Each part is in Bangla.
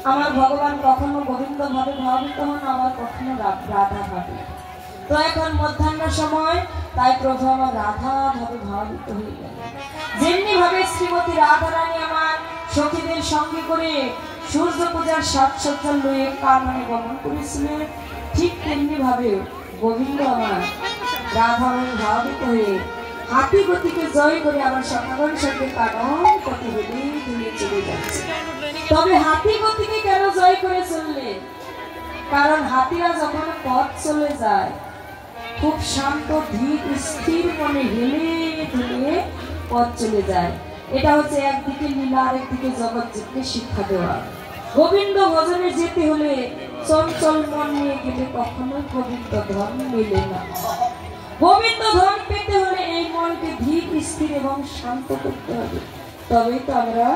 আমার ভগবান কখনো গোবিন্দ ভাবে ভাবিত হন, আবার কখনো রাধা ভাবে। তো এখন মধ্যাহ্ন সময়, তাই প্রভু আমার রাধা ভাবে ভাবিত হয়ে গেল। যেমনি ভাবে শ্রীমতী রাধারানী আমার সখীদের সঙ্গে করে সূর্য পূজার সাজসজ্জা লয়ে কাননে গমন করেছিলেন, ঠিক তেমনি ভাবে গোবিন্দ আমার রাধা ভাবে ভাবিত হয়ে হাতি গতিকে জয় করে আমার সখাগণ সঙ্গে কানন পথে হেঁটে ধুয়ে চলে যাচ্ছে। তবে হাতি গতিকে কেন জয় করে চললে? কারণ হাতিরা যখন পথ চলে যায় খুব শান্ত ধীর স্থির মনে হেলে ধুলে পথ চলে যায়। এটা হচ্ছে একদিকে লীলা, আরেকদিকে জগৎ জীবকে শিক্ষা দেওয়া। গোবিন্দ ভজনে যেতে হলে চঞ্চল মন নিয়ে গেলে কখনোই গোবিন্দ ধন মেলে না। গোবিন্দ ধন পেতে হলে এই মনকে ধীর স্থির এবং শান্ত করতে হবে, তবেই তো আমরা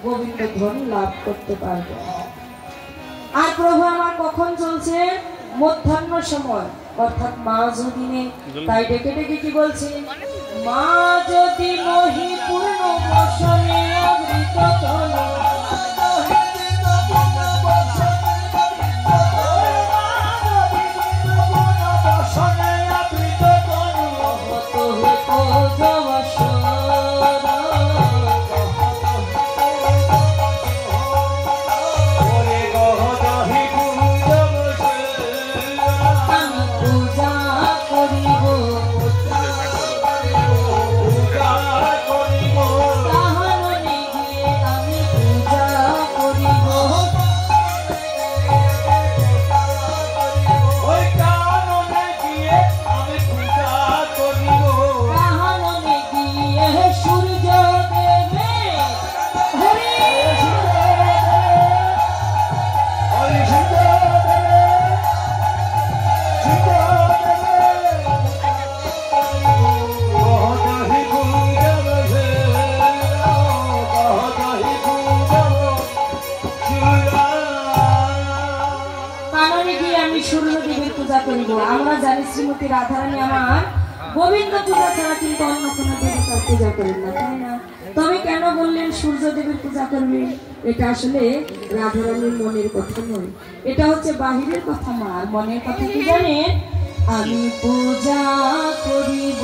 গোবিন্দ ধন লাভ করতে পারবো। আর প্রভু আমার কখন চলছে? মধ্যাহ্ন সময়, অর্থাৎ মাঝ দিনে। তাই ডেকে ডেকে কি বলছে? মা যদি মহি পূর্ণ বসনে অমৃত তলে, আমরা জানি শ্রীমতী রাধারানী আমার গোবিন্দ পূজা ছাড়া কিন্তু অন্য কোনো দেবতার পূজা করেন না, তাই না? তবে কেন বললেন সূর্য দেবের পূজা করবে? এটা আসলে রাধারানীর মনের কথা নয়, এটা হচ্ছে বাহিরের কথা। মার মনের কথা কি জানেন? আমি পূজা করিব,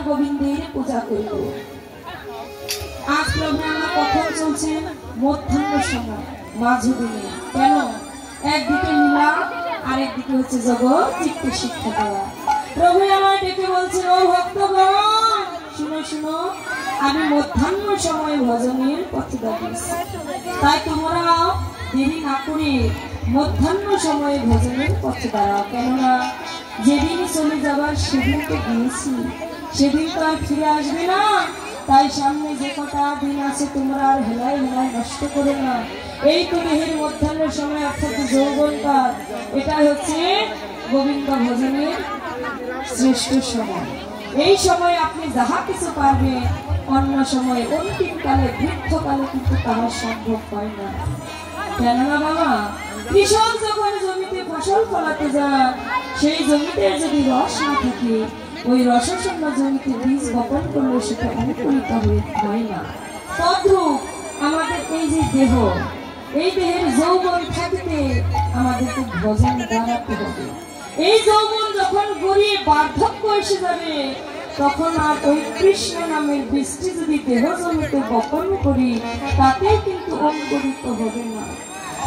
গোবিন্দের পূজা করব। আজ প্রভু আমার কখন চলছে? মধ্যাহ্ন সময়, মাঝে দিনে। কেন? একদিকে লীলা, আরেকদিকে হচ্ছে জগৎ জীবকে শিক্ষা দেওয়া। প্রভু আমার ডেকে বলছেন, ও ভক্তগণ শুনো শুনো, আমি মধ্যাহ্ন সময় ভজনের পথে দাঁড়িয়েছি, তাই তোমরাও দেরি না করে মধ্যাহ্ন সময়ে ভজনের পথে দাঁড়াও। কেননা যেদিন চলে যাবার সেদিন তো গিয়েছি, সেদিন তো আর ফিরে আসবে না। তাই সামনে যে কটা দিন আছে তোমরা আর হেলায় হেলায় নষ্ট করে না। এই তো দেহের মধ্যাহ্নের সময়, অর্থাৎ যৌবনকাল, এটা হচ্ছে গোবিন্দ ভজনের শ্রেষ্ঠ সময়। এই সময় আপনি যাহা কিছু পারবেন, অন্য সময় অন্তিমকালে বৃদ্ধকালে কিন্তু তাহা সম্ভব হয় না। কেননা বাবা, কৃষক যখন জমিতে ফসল ফলাতে যান, সেই জমিতে যদি রস না থাকে, ওই রসশূন্য জমিতে বীজ বপন করলে সেটা অঙ্কুরিত হয় না। তদ্রূপ আমাদের এই যে দেহ, এই দেহের যৌবন থাকতে আমাদেরকে ভজন দাঁড়াতে হবে। এই যৌবন যখন গড়িয়ে বার্ধক্য এসে যাবে, তখন আর ওই কৃষ্ণ নামের বৃষ্টি যদি দেহ জমিতে বপন করি, তাতেও কিন্তু অঙ্কুরিত হবে না।